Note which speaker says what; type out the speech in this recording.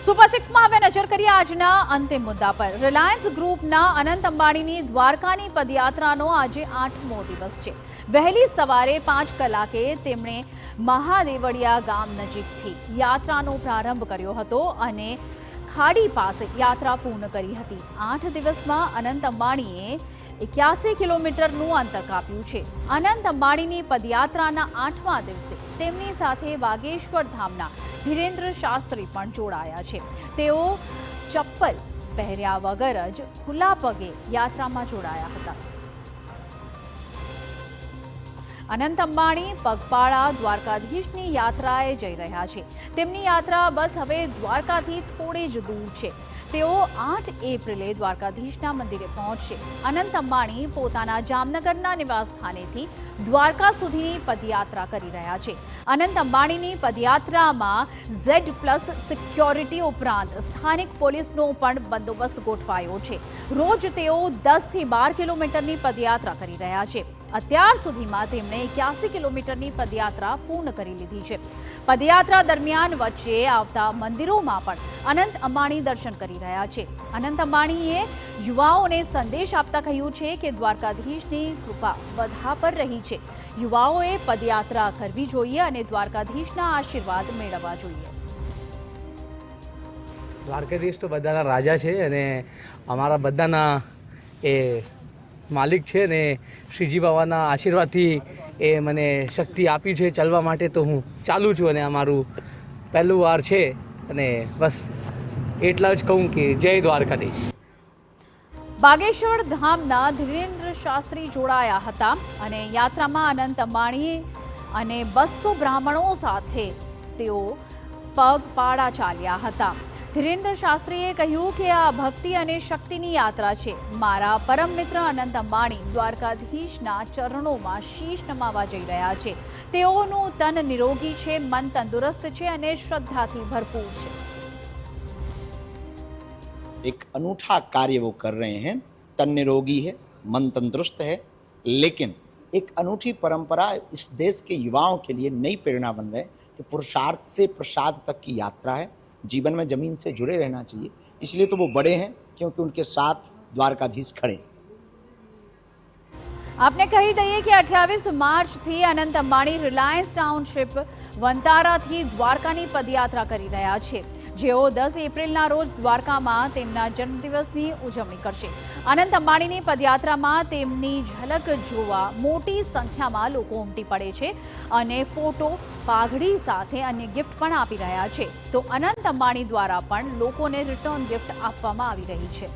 Speaker 1: Super સિક્સમાં હવે નજર કરીએ આજના અંતિમ મુદ્દા પર। રિલાયન્સ ગ્રુપના અનંત અંબાણીની દ્વારકાની પદયાત્રાનો આજે 8મો દિવસ છે। વહેલી સવારે 5 કલાકે તેમણે મહાદેવળિયા ગામ નજીકથી યાત્રાનો પ્રારંભ કર્યો હતો અને ખાડી પાસે યાત્રા પૂર્ણ કરી હતી। 8 દિવસમાં અનંત અંબાણીએ 81 કિલોમીટરનું અંતર કાપ્યું છે। અનંત અંબાણીની પદયાત્રાના 8મા દિવસે તેમની સાથે વાગેશ્વર ધામના ધીરેન્દ્ર શાસ્ત્રી પણ જોડાયા છે। તેઓ ચપ્પલ પહેર્યા વગર જ ખુલ્લા પગે યાત્રામાં જોડાયા હતા। અનંત અંબાણી પગપાળા દ્વારકાધીશની યાત્રાએ જઈ રહ્યા છે। તેમની યાત્રા બસ હવે દ્વારકાથી થોડે જ દૂર છે। તેઓ 8 એપ્રિલે દ્વારકાધીશના મંદિરે પહોંચશે। અનંત અંબાણી પોતાના જામનગરના નિવાસસ્થાનેથી દ્વારકા સુધીની પદયાત્રા કરી રહ્યા છે। અનંત અંબાણીની પદયાત્રામાં Z+ સિક્યોરિટી ઉપરાંત સ્થાનિક પોલીસનો પણ બંદોબસ્ત ગોઠવાયો છે। રોજ તેઓ 10 થી 12 કિલોમીટરની પદયાત્રા કરી રહ્યા છે। અત્યાર સુધીમાં તેમણે 81 કિલોમીટરની પદયાત્રા પૂર્ણ કરી લીધી છે। પદયાત્રા દરમિયાન વચ્ચે આવતા મંદિરોમાં પણ અનંત અંબાણી દર્શન કરી રહ્યા છે। અનંત અંબાણીએ યુવાઓને સંદેશ આપતા કહ્યું છે કે દ્વારકાધીશની કૃપા બધા પર રહી છે। યુવાઓએ પદયાત્રા કરવી જોઈએ અને દ્વારકાધીશના આશીર્વાદ મેળવવા જોઈએ।
Speaker 2: દ્વારકાધીશ તો બધાના રાજા છે અને અમારા બધાના એ માલિક છે ને શ્રીજી બાબાના આશીર્વાદથી એ મને શક્તિ આપી છે ચાલવા માટે। તો હું ચાલું છું અને અમારું પહેલું વાર છે અને બસ એટલા જ કહું કે જય દ્વારકાધીશ।
Speaker 1: બાગેશ્વર ધામના ધીરેન્દ્ર શાસ્ત્રી જોડાયા હતા અને યાત્રામાં અનંત અંબાણી અને 200 બ્રાહ્મણો સાથે તેઓ પગપાળા ચાલ્યા હતા। ધીરેન્દ્ર શાસ્ત્રીએ કહ્યું કે આ ભક્તિ અને શક્તિની યાત્રા છે। મારા પરમ મિત્ર અનંત અંબાણી દ્વારકાધીશના ચરણોમાં શીશ નમાવા જઈ રહ્યા છે। તેઓનું તન નિરોગી છે, મન તંદુરસ્ત છે અને શ્રદ્ધાથી ભરપૂર છે।
Speaker 3: एक अनूठा कार्य वो कर रहे हैं। तन निरोगी है, मन तंदुरुस्त है, लेकिन एक अनूठी परंपरा इस देश के युवाओं के लिए नई प्रेरणा बन रहे कि पुरुषार्थ से प्रसाद तक की यात्रा है। जीवन में जमीन से जुड़े रहना चाहिए, इसलिए तो वो बड़े हैं क्योंकि उनके साथ द्वारकाधीश खड़े।
Speaker 1: आपने कही दઈએ કે 28 માર્ચથી અનંત અંબાણી રિલાયન્સ ટાઉનશીપ વંતારાથી દ્વારકાની પદયાત્રા કરી રહ્યા છે। જેઓ 10 એપ્રિલના રોજ દ્વારકામાં તેમના જન્મદિવસની ઉજવણી કરશે। અનંત અંબાણીની પદયાત્રામાં તેમની ઝલક જોવા મોટી સંખ્યામાં લોકો ઉમટી પડે છે અને ફોટો, પાઘડી સાથે અન્ય ગિફ્ટ પણ આપી રહ્યા છે। તો અનંત અંબાણી દ્વારા પણ લોકોને રિટર્ન ગિફ્ટ આપવામાં આવી રહી છે।